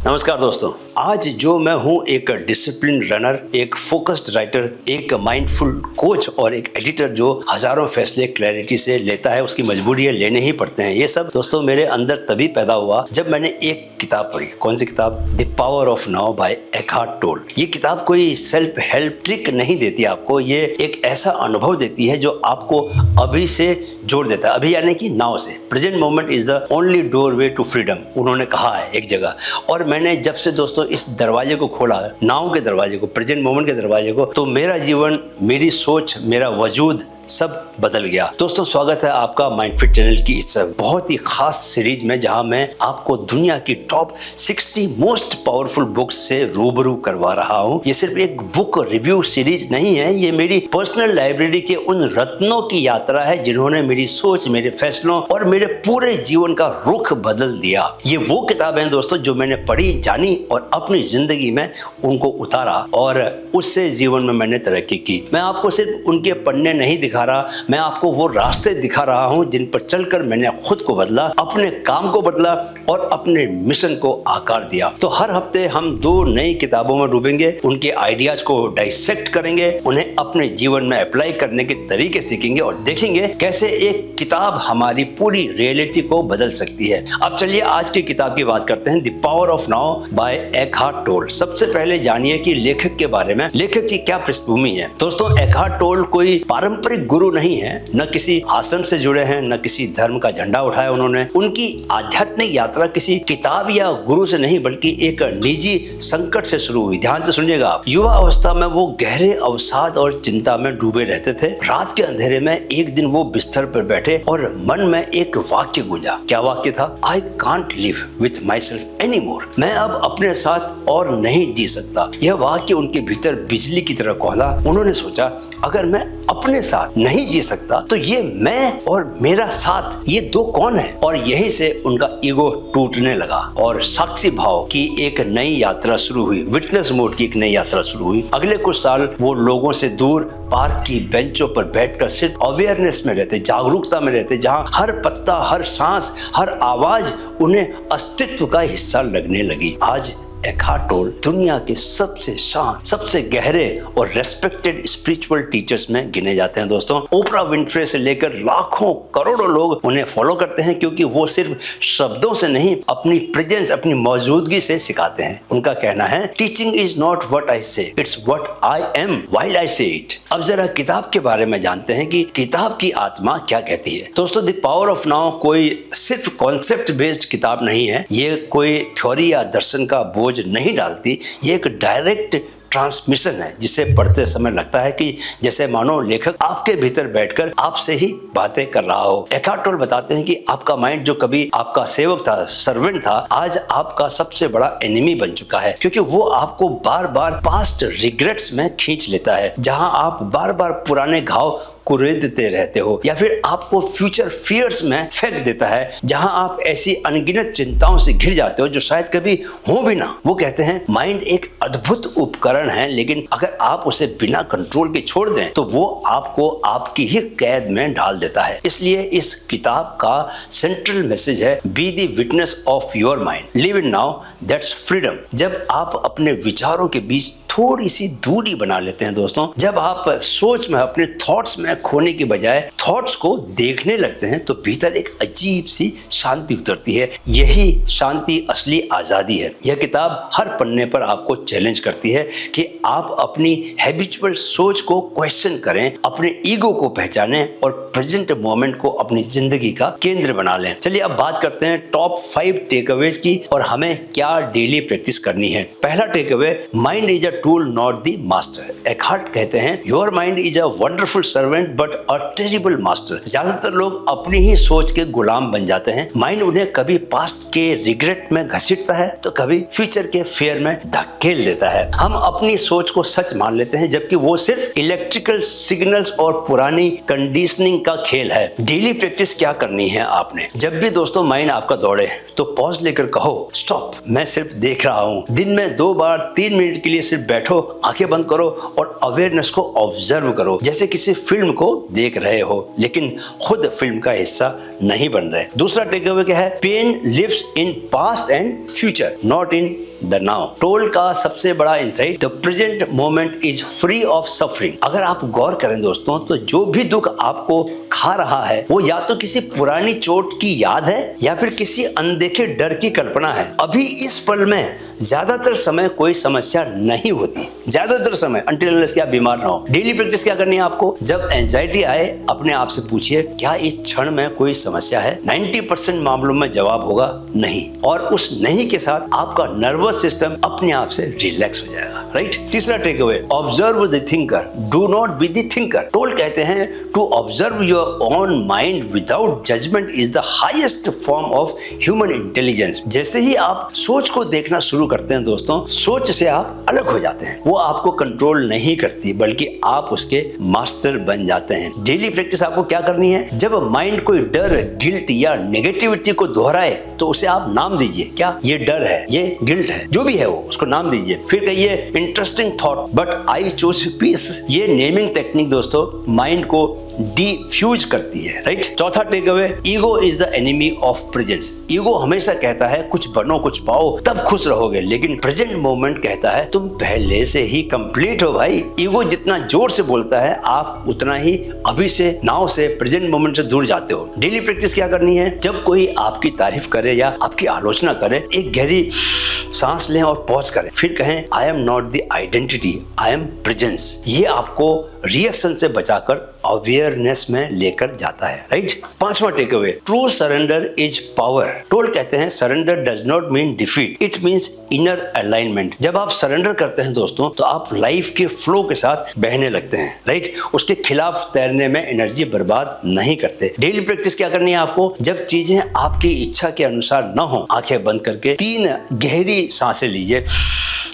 नमस्कार दोस्तों, आज जो मैं हूँ एक डिसिप्लिन रनर, एक फोकस्ड राइटर, एक माइंडफुल कोच और एक एडिटर जो हजारों फैसले क्लैरिटी से लेता है। उसकी मजबूरी है, लेने ही पड़ते हैं। ये सब दोस्तों मेरे अंदर तभी पैदा हुआ जब मैंने एक किताब पढ़ी। कौन सी किताब? The power of now by Eckhart Tolle. ये किताब कोई सेल्फ हेल्प ट्रिक नहीं देती आपको, ये एक ऐसा अनुभव देती है जो आपको अभी से जोड़ देता है। अभी यानी कि नाउ से। Present moment is the only doorway to freedom, उन्होंने कहा है एक जगह। और मैंने जब से दोस्तों इस दरवाजे को खोला, नाउ के दरवाजे को, प्रेजेंट मोमेंट के दरवाजे को, तो मेरा जीवन, मेरी सोच, मेरा वजूद सब बदल गया। दोस्तों स्वागत है आपका माइंडफिट चैनल की इस बहुत ही खास सीरीज में, जहां मैं आपको दुनिया की टॉप 60 मोस्ट पावरफुल बुक्स से रूबरू करवा रहा हूं। ये सिर्फ एक बुक रिव्यू सीरीज नहीं है, ये मेरी पर्सनल लाइब्रेरी के उन रत्नों की यात्रा है जिन्होंने मेरी सोच, मेरे फैसलों और मेरे पूरे जीवन का रुख बदल दिया। ये वो किताबें हैं दोस्तों जो मैंने पढ़ी, जानी और अपनी जिंदगी में उनको उतारा और उससे जीवन में मैंने तरक्की की। मैं आपको सिर्फ उनके पन्ने नहीं दिखा रहा, मैं आपको वो रास्ते दिखा रहा हूं जिन पर चलकर मैंने खुद को बदला, अपने काम को बदला और अपने मिशन को आकार दिया। तो हर हफ्ते हम 2 नई किताबों में डूबेंगे, उनके आइडियाज को डाइसेक्ट करेंगे, उन्हें अपने जीवन में अप्लाई करने के तरीके सीखेंगे और देखेंगे कैसे एक किताब हमारी पूरी रियलिटी को बदल सकती है। अब चलिए आज की किताब की बात करते हैं, the power of now by Eckhart Tolle. सबसे पहले जानिए कि लेखक के बारे में, लेखक की क्या पृष्ठभूमि है। दोस्तों एकहार्ट टोल कोई पारंपरिक गुरु नहीं है, न किसी आश्रम से जुड़े हैं, न किसी धर्म का झंडा उठाया उन्होंने। उनकी आध्यात्मिक यात्रा किसी किताब या गुरु से नहीं बल्कि एक निजी संकट से शुरू हुई। ध्यान से सुनिएगा आप। युवा अवस्था में वो गहरे अवसाद और चिंता में डूबे रहते थे। रात के अंधेरे में एक दिन वो बिस्तर पर बैठे और मन में एक वाक्य गूंजा। क्या वाक्य था? I can't live with my self any more. मैं अब अपने साथ और नहीं जी सकता। यह वाक्य उनके भीतर बिजली की तरह कौंधा। उन्होंने सोचा, अगर मैं अपने साथ नहीं जी सकता तो ये मैं और मेरा साथ, ये दो कौन है? और यहीं से उनका ईगो टूटने लगा और साक्षी भाव की एक नई यात्रा शुरू हुई। विटनेस मोड की एक नई यात्रा शुरू हुई। अगले कुछ साल वो लोगों से दूर पार्क की बेंचों पर बैठकर सिर्फ अवेयरनेस में रहते, जागरूकता में रहते, जहां हर पत्ता, हर सांस, हर आवाज उन्हें अस्तित्व का हिस्सा लगने लगी। आज एकहार्ट टोल दुनिया के सबसे शांत, सबसे गहरे और रेस्पेक्टेड स्पिरिचुअल टीचर्स में गिने जाते हैं। दोस्तों ओपरा विंफ्रे से लेकर लाखों करोड़ों लोग उन्हें फॉलो करते हैं क्योंकि वो सिर्फ शब्दों से नहीं, अपनी प्रेजेंस, अपनी मौजूदगी से सिखाते हैं। उनका कहना है, teaching is not what I say, it's what I am while I say it. अब जरा किताब के बारे में जानते हैं कि किताब की आत्मा क्या कहती है। दोस्तों द पावर ऑफ नाउ कोई सिर्फ कॉन्सेप्ट बेस्ड किताब नहीं है, ये कोई थ्योरी या दर्शन का बोझ नहीं डालती। ये एक डायरेक्ट ट्रांसमिशन है जिसे पढ़ते समय लगता है कि जैसे मानो लेखक आपके भीतर बैठकर आपसे ही बातें कर रहा हो। एकहार्ट टोल बताते हैं कि आपका माइंड जो कभी आपका सेवक था, सर्वेंट था, आज आपका सबसे बड़ा एनिमी बन चुका है क्योंकि वो आपको बार बार पास्ट रिग्रेट्स में खींच लेता है, जहां आप बार बार पुराने घाव कुरेदते रहते हो, या फिर आपको फ्यूचर फियर्स में फेंक देता है, जहां आप ऐसी अनगिनत चिंताओं से घिर जाते हो जो शायद कभी हो भी ना। वो कहते हैं माइंड एक अद्भुत उपकरण है, लेकिन अगर आप उसे बिना कंट्रोल के छोड़ दें तो वो आपको आपकी ही कैद में डाल देता है। इसलिए इस किताब का सेंट्रल मैसेज है, be the witness of your mind, live in now, that's freedom. जब आप अपने विचारों के बीच थोड़ी सी दूरी बना लेते हैं दोस्तों, जब आप सोच में, अपने थॉट्स में खोने की बजाय थॉट्स को देखने लगते हैं तो भीतर एक अजीब सी शांति उतरती है। यही शांति असली आजादी है। यह किताब हर पन्ने पर आपको चैलेंज करती है कि आप अपनी हैबिचुअल सोच को क्वेश्चन करें, अपने ईगो को पहचानें और प्रेजेंट मोमेंट को अपनी जिंदगी का केंद्र बना लें। चलिए अब बात करते हैं टॉप 5 टेकअवेज की और हमें क्या डेली प्रैक्टिस करनी है। पहला takeaway, mind is a tool not the master. Eckhart कहते हैं, your mind is a wonderful servant but a terrible master. ज्यादातर लोग अपनी ही सोच के गुलाम बन जाते हैं। माइंड उन्हें कभी पास्ट के रिग्रेट में घसीटता है तो कभी फ्यूचर के फेयर में धकेल देता है। हम अपनी सोच को सच मान लेते हैं जबकि वो सिर्फ इलेक्ट्रिकल सिग्नल्स और पुरानी कंडीशनिंग का खेल है। डेली प्रैक्टिस क्या करनी है आपने? जब भी दोस्तों माइंड आपका दौड़े तो पॉज लेकर कहो, स्टॉप, मैं सिर्फ देख रहा हूँ। दिन में 2 बार 3 मिनट के लिए सिर्फ बैठो, आंखें बंद करो और अवेयरनेस को ऑब्जर्व करो, जैसे किसी फिल्म को देख रहे हो लेकिन खुद फिल्म का हिस्सा नहीं बन रहे। दूसरा टेकअवे क्या है? Pain lives in past and future, not in the now. Tolle का सबसे बड़ा insight, the present moment is free of suffering. अगर आप गौर करें दोस्तों, तो जो भी दुख आपको खा रहा है वो या तो किसी पुरानी चोट की याद है या फिर किसी अनदेखे डर की कल्पना है। अभी इस पल में ज्यादातर समय कोई समस्या नहीं होती, ज्यादातर समय, until unless कि आप बीमार ना हो। डेली प्रैक्टिस क्या करनी है आपको, जब एंजाइटी आए अपने आप से पूछिए क्या इस क्षण में कोई समस्या है। 90% मामलों में जवाब होगा नहीं, और उस नहीं के साथ आपका नर्वस सिस्टम अपने आप से रिलैक्स हो जाएगा। राइट। तीसरा takeaway, observe the thinker, do not be the thinker. Tolle कहते हैं to observe your own mind without judgement is the highest form of human intelligence. जैसे ही आप सोच को देखना शुरू करते हैं दोस्तों, सोच से आप अलग हो जाते हैं। वो आपको कंट्रोल नहीं करती, बल्कि आप उसके मास्टर बन जाते हैं। डेली प्रैक्टिस आपको क्या करनी है, जब माइंड कोई डर, गिल्ट या नेगेटिविटी को दोहराए तो उसे आप नाम दीजिए। क्या ये डर है, ये गिल्ट है, जो भी है वो, उसको नाम दीजिए। फिर कहिए interesting thought but I choose peace. ये नेमिंग टेक्निक दोस्तों माइंड को डिफ्यूज करती है। राइट। चौथा takeaway, ego is the enemy of presence. Ego हमेशा कहता है कुछ बनो कुछ पाओ तब खुश रहोगे, लेकिन प्रेजेंट मोमेंट कहता है तुम पहले से ही कंप्लीट हो भाई। ईगो जितना जोर से बोलता है आप उतना ही अभी से, नाउ से, प्रेजेंट मोमेंट से दूर जाते हो। डेली प्रैक्टिस क्या करनी है, जब कोई आपकी तारीफ करे या आपकी आलोचना करे, एक गहरी सांस लें और पॉज करें, फिर कहें I am not the identity, I am presence. ये आपको रिएक्शन से बचाकर अवेयरनेस में लेकर जाता है। राइट। पांचवा takeaway, true surrender is power. Tolle कहते हैं surrender does not mean defeat, it means inner alignment. जब आप सरेंडर करते हैं दोस्तों, तो आप लाइफ के फ्लो के साथ बहने लगते हैं। राइट। उसके खिलाफ तैरने में एनर्जी बर्बाद नहीं करते। डेली प्रैक्टिस क्या करनी है आपको, जब चीजें आपकी इच्छा के अनुसार न हो, आंखें बंद करके 3 गहरी सांसें लीजिए।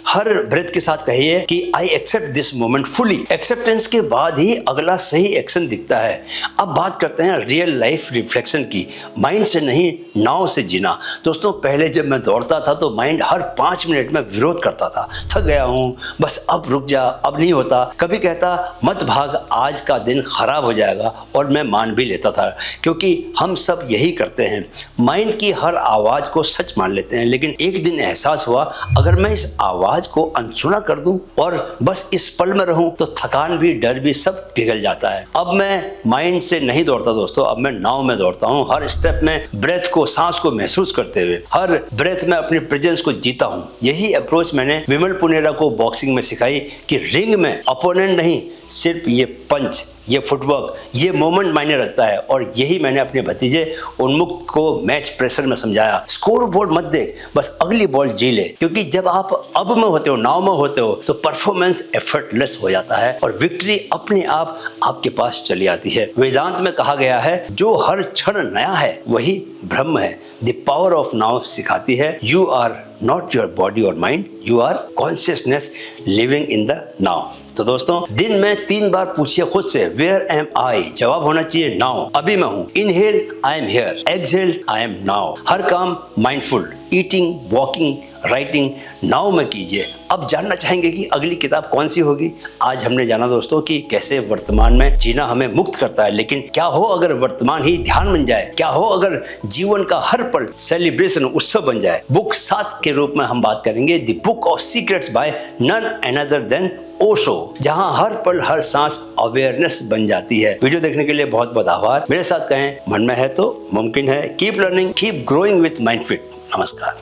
हर ब्रेथ के साथ कहिए कि I accept this moment fully. Acceptance के बाद ही अगला सही एक्शन दिखता है। अब बात करते हैं रियल लाइफ रिफ्लेक्शन की, माइंड से नहीं नाव से जीना। दोस्तों पहले जब मैं दौड़ता था तो माइंड हर 5 मिनट में विरोध करता था, थक गया हूँ, बस अब रुक जा, अब नहीं होता। कभी कहता मत भाग, आज का दिन खराब हो जाएगा, और मैं मान भी लेता था, क्योंकि हम सब यही करते हैं, माइंड की हर आवाज को सच मान लेते हैं। लेकिन एक दिन एहसास हुआ अगर मैं इस आवाज को अनसुना कर दूं और बस इस पल में रहूं तो थकान भी, डर भी सब पिघल जाता है। अब मैं माइंड से नहीं दौड़ता दोस्तों, अब मैं नाव में दौड़ता हूं। हर स्टेप में ब्रेथ को, सांस को महसूस करते हुए, हर ब्रेथ में अपनी प्रेजेंस को जीता हूं। यही अप्रोच मैंने विमल पुनेरा को बॉक्सिंग में सिखाई कि रिंग में अपोनेंट नहीं, सिर्फ ये पंच, ये फुटवर्क, ये मोमेंट मायने रखता है। और यही मैंने अपने भतीजे उन्मुक्त को मैच प्रेशर में समझाया। स्कोर बोर्ड मत देख, बस अगली बॉल जी ले, क्योंकि जब आप अब में होते हो, नाव में होते हो, तो परफॉर्मेंस एफर्टलेस हो जाता है और विक्ट्री अपने आप आपके पास चली आती है। वेदांत में कहा गया है जो हर क्षण नया है वही ब्रह्म है। द पावर ऑफ नाउ सिखाती है you are not your body और mind, you are consciousness living in the now. तो दोस्तों दिन में 3 बार पूछिए खुद से वेयर एम आई। जवाब होना चाहिए नाउ, अभी मैं हूं। Inhale I am here, exhale I am now. हर काम mindful, eating, walking, writing now में कीजिए। अब जानना चाहेंगे कि अगली किताब कौन सी होगी। आज हमने जाना दोस्तों कि कैसे वर्तमान में जीना हमें मुक्त करता है, लेकिन क्या हो अगर वर्तमान ही ध्यान बन जाए, क्या हो अगर जीवन का हर पल सेलिब्रेशन, उत्सव बन जाए। बुक 7 के रूप में हम बात करेंगे the book of secrets by none other than Osho, जहां हर पल हर सांस अवेयरनेस बन जाती है। वीडियो देखने के लिए बहुत बहुत आभार। मेरे साथ कहें मन में है तो मुमकिन है। Keep learning, keep growing with mind fit. नमस्कार।